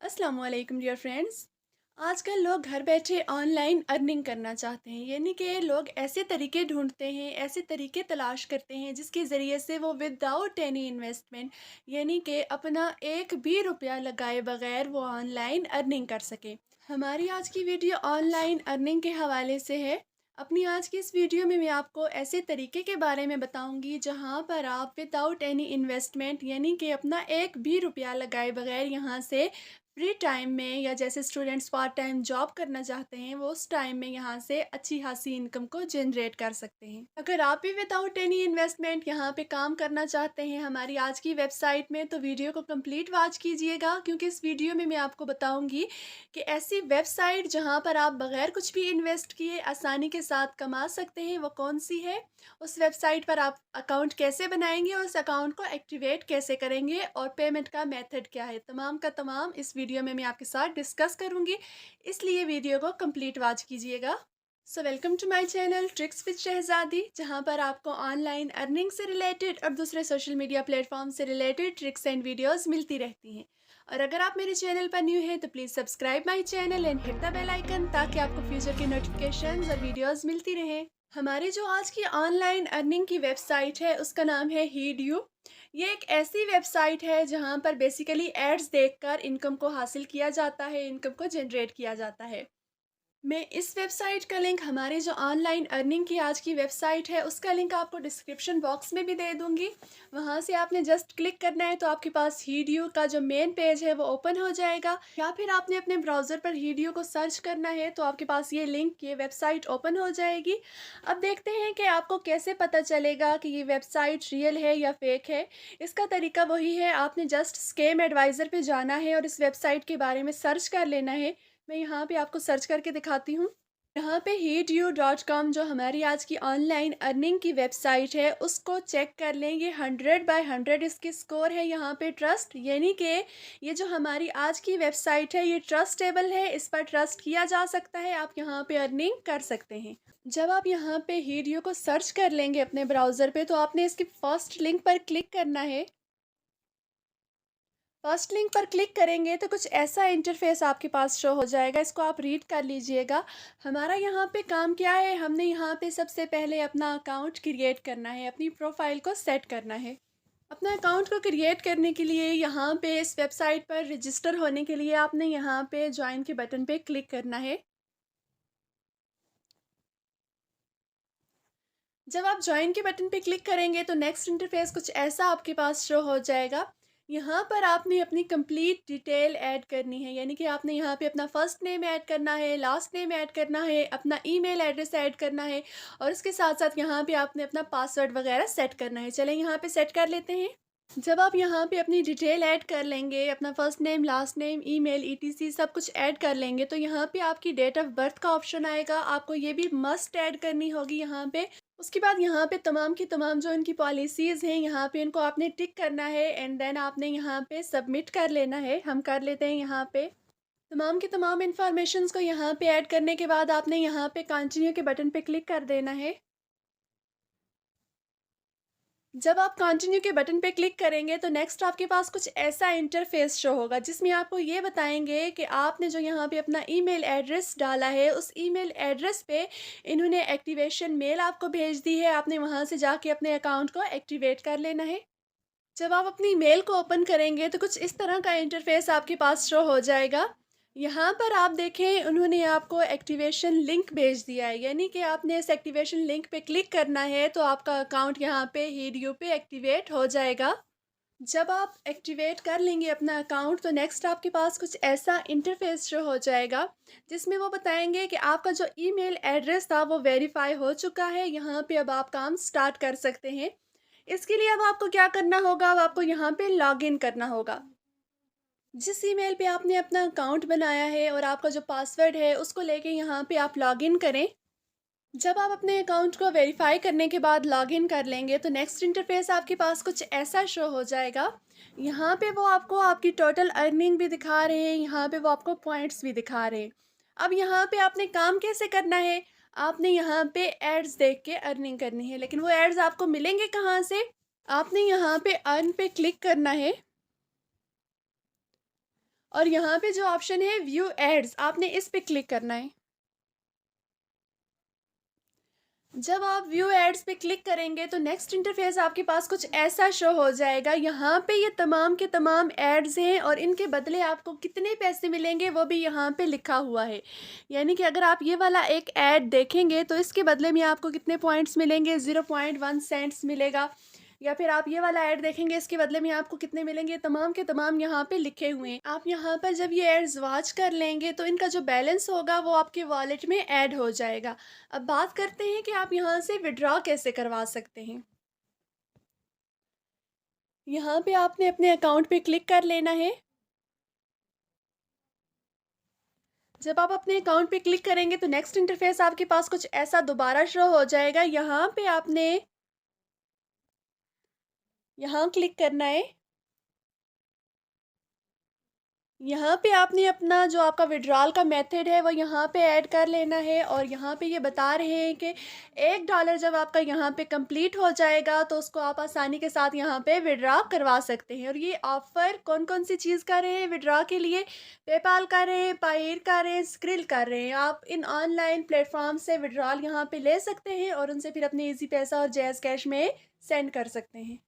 अस्सलाम वालेकुम dear friends. आजकल लोग घर बैठे ऑनलाइन अर्निंग करना चाहते हैं, यानी कि लोग ऐसे तरीके ढूंढते हैं, ऐसे तरीके तलाश करते हैं जिसके ज़रिए से वो विदाउट एनी इन्वेस्टमेंट यानी कि अपना एक भी रुपया लगाए बगैर वो ऑनलाइन अर्निंग कर सके। हमारी आज की वीडियो ऑनलाइन अर्निंग के हवाले से है। अपनी आज की इस वीडियो में मैं आपको ऐसे तरीके के बारे में बताऊंगी जहां पर आप विदाउट एनी इन्वेस्टमेंट यानी कि अपना एक भी रुपया लगाए बगैर यहां से फ्री टाइम में या जैसे स्टूडेंट्स पार्ट टाइम जॉब करना चाहते हैं वो उस टाइम में यहाँ से अच्छी खासी इनकम को जनरेट कर सकते हैं। अगर आप भी विदाउट एनी इन्वेस्टमेंट यहाँ पे काम करना चाहते हैं हमारी आज की वेबसाइट में, तो वीडियो को कंप्लीट वॉच कीजिएगा, क्योंकि इस वीडियो में मैं आपको बताऊंगी कि ऐसी वेबसाइट जहाँ पर आप बगैर कुछ भी इन्वेस्ट किए आसानी के साथ कमा सकते हैं वो कौन सी है, उस वेबसाइट पर आप अकाउंट कैसे बनाएंगे और उस अकाउंट को एक्टिवेट कैसे करेंगे और पेमेंट का मेथड क्या है, तमाम का तमाम इस वीडियो में मैं आपके साथ डिस्कस करूंगी। इसलिए वीडियो को कंप्लीट वॉच कीजिएगा। So welcome to my channel tricks with Shahzadi, जहां पर आपको ऑनलाइन अर्निंग से रिलेटेड और दूसरे सोशल मीडिया प्लेटफॉर्म से रिलेटेड ट्रिक्स एंड वीडियोस मिलती रहती हैं। और अगर आप मेरे चैनल पर न्यू हैं तो please subscribe my channel and hit the bell icon, ताकि आपको फ्यूचर के नोटिफिकेशंस और वीडियोस मिलती रहें। हमारी जो आज की ऑनलाइन अर्निंग की वेबसाइट है उसका नाम है हीडयू। ये एक ऐसी वेबसाइट है जहां पर बेसिकली एड्स देखकर इनकम को हासिल किया जाता है, इनकम को जनरेट किया जाता है। मैं इस वेबसाइट का लिंक, हमारे जो ऑनलाइन अर्निंग की आज की वेबसाइट है उसका लिंक आपको डिस्क्रिप्शन बॉक्स में भी दे दूंगी। वहां से आपने जस्ट क्लिक करना है तो आपके पास हीडियो का जो मेन पेज है वो ओपन हो जाएगा, या फिर आपने अपने ब्राउज़र पर हीडियो को सर्च करना है तो आपके पास ये लिंक, ये वेबसाइट ओपन हो जाएगी। अब देखते हैं कि आपको कैसे पता चलेगा कि ये वेबसाइट रियल है या फेक है। इसका तरीका वही है, आपने जस्ट स्कैम एडवाइज़र पे जाना है और इस वेबसाइट के बारे में सर्च कर लेना है। मैं यहाँ पे आपको सर्च करके दिखाती हूँ। यहाँ पे heatyou.com जो हमारी आज की ऑनलाइन अर्निंग की वेबसाइट है उसको चेक कर लें। ये 100/100 इसकी स्कोर है यहाँ पे ट्रस्ट, यानी कि ये जो हमारी आज की वेबसाइट है ये ट्रस्टेबल है, इस पर ट्रस्ट किया जा सकता है, आप यहाँ पे अर्निंग कर सकते हैं। जब आप यहाँ पे हीडियो को सर्च कर लेंगे अपने ब्राउज़र पे तो आपने इसकी फर्स्ट लिंक पर क्लिक करना है। फर्स्ट लिंक पर क्लिक करेंगे तो कुछ ऐसा इंटरफेस आपके पास शो हो जाएगा, इसको आप रीड कर लीजिएगा। हमारा यहाँ पे काम क्या है, हमने यहाँ पे सबसे पहले अपना अकाउंट क्रिएट करना है, अपनी प्रोफाइल को सेट करना है। अपना अकाउंट को क्रिएट करने के लिए यहाँ पे इस वेबसाइट पर रजिस्टर होने के लिए आपने यहाँ पे ज्वाइन के बटन पे क्लिक करना है। जब आप ज्वाइन के बटन पे क्लिक करेंगे तो नेक्स्ट इंटरफेस कुछ ऐसा आपके पास शो हो जाएगा। यहाँ पर आपने अपनी कंप्लीट डिटेल ऐड करनी है, यानी कि आपने यहाँ पे अपना फर्स्ट नेम ऐड करना है, लास्ट नेम ऐड करना है, अपना ईमेल एड्रेस ऐड करना है और उसके साथ साथ यहाँ पे आपने अपना पासवर्ड वगैरह सेट करना है। चलें यहाँ पे सेट कर लेते हैं। जब आप यहाँ पे अपनी डिटेल ऐड कर लेंगे, अपना first name, last name, email, etc सब कुछ ऐड कर लेंगे तो यहाँ पे आपकी डेट ऑफ बर्थ का ऑप्शन आएगा, आपको ये भी मस्ट ऐड करनी होगी यहाँ पे। उसके बाद यहाँ पे तमाम की तमाम जो इनकी पॉलिसीज़ हैं यहाँ पे इनको आपने टिक करना है एंड देन आपने यहाँ पे सबमिट कर लेना है। हम कर लेते हैं यहाँ पे तमाम की तमाम इन्फॉर्मेशंस को यहाँ पे ऐड करने के बाद आपने यहाँ पे कंटिन्यू के बटन पे क्लिक कर देना है। जब आप कंटिन्यू के बटन पे क्लिक करेंगे तो नेक्स्ट आपके पास कुछ ऐसा इंटरफेस शो होगा जिसमें आपको ये बताएंगे कि आपने जो यहाँ पे अपना ईमेल एड्रेस डाला है उस ईमेल एड्रेस पे इन्होंने एक्टिवेशन मेल आपको भेज दी है, आपने वहाँ से जाके अपने अकाउंट को एक्टिवेट कर लेना है। जब आप अपनी मेल को ओपन करेंगे तो कुछ इस तरह का इंटरफेस आपके पास शो हो जाएगा। यहाँ पर आप देखें उन्होंने आपको एक्टिवेशन लिंक भेज दिया है, यानी कि आपने इस एक्टिवेशन लिंक पे क्लिक करना है तो आपका अकाउंट यहाँ पे हीडियो पे एक्टिवेट हो जाएगा। जब आप एक्टिवेट कर लेंगे अपना अकाउंट तो नेक्स्ट आपके पास कुछ ऐसा इंटरफेस शो हो जाएगा जिसमें वो बताएंगे कि आपका जो ईमेल एड्रेस था वो वेरीफाई हो चुका है, यहाँ पे अब आप काम स्टार्ट कर सकते हैं। इसके लिए अब आपको क्या करना होगा, अब आपको यहाँ पे लॉगिन करना होगा। जिस ईमेल पे आपने अपना अकाउंट बनाया है और आपका जो पासवर्ड है उसको लेके यहाँ पे आप लॉगिन करें। जब आप अपने अकाउंट को वेरीफाई करने के बाद लॉगिन कर लेंगे तो नेक्स्ट इंटरफेस आपके पास कुछ ऐसा शो हो जाएगा। यहाँ पे वो आपको आपकी टोटल अर्निंग भी दिखा रहे हैं, यहाँ पे वो आपको पॉइंट्स भी दिखा रहे हैं। अब यहाँ पे आपने काम कैसे करना है, आपने यहाँ पे एड्स देख के अर्निंग करनी है, लेकिन वो एड्स आपको मिलेंगे कहाँ से, आपने यहाँ पे अर्न पे क्लिक करना है और यहाँ पे जो ऑप्शन है व्यू एड्स, आपने इस पे क्लिक करना है। जब आप व्यू एड्स पे क्लिक करेंगे तो नेक्स्ट इंटरफेस आपके पास कुछ ऐसा शो हो जाएगा। यहाँ पे ये तमाम के तमाम एड्स हैं और इनके बदले आपको कितने पैसे मिलेंगे वो भी यहाँ पे लिखा हुआ है। यानी कि अगर आप ये वाला एक ऐड देखेंगे तो इसके बदले में आपको कितने पॉइंट्स मिलेंगे, 0.1 सेंट्स मिलेगा। या फिर आप ये वाला ऐड देखेंगे, इसके बदले में आपको कितने मिलेंगे, तमाम के तमाम यहाँ पे लिखे हुए हैं। आप यहाँ पर जब ये एड्स वॉच कर लेंगे तो इनका जो बैलेंस होगा वो आपके वॉलेट में ऐड हो जाएगा। अब बात करते हैं कि आप यहाँ से विड्रॉ कैसे करवा सकते हैं। यहाँ पे आपने अपने अकाउंट पे क्लिक कर लेना है। जब आप अपने अकाउंट पे क्लिक करेंगे तो नेक्स्ट इंटरफेस आपके पास कुछ ऐसा दोबारा शो हो जाएगा। यहाँ क्लिक करना है। यहाँ पे आपने अपना जो आपका विड्रॉल का मेथड है वो यहाँ पे ऐड कर लेना है और यहाँ पे ये बता रहे हैं कि $1 जब आपका यहाँ पे कंप्लीट हो जाएगा तो उसको आप आसानी के साथ यहाँ पे विड्रॉ करवा सकते हैं। और ये ऑफ़र कौन कौन सी चीज़ कर रहे हैं विड्रॉ के लिए, पेपाल कर रहे हैं, पायर कर रहे हैं, स्क्रिल कर रहे हैं। आप इन ऑनलाइन प्लेटफॉर्म से विड्रॉल यहाँ पे ले सकते हैं और उनसे फिर अपने ईजी पैसा और जैज़ कैश में सेंड कर सकते हैं।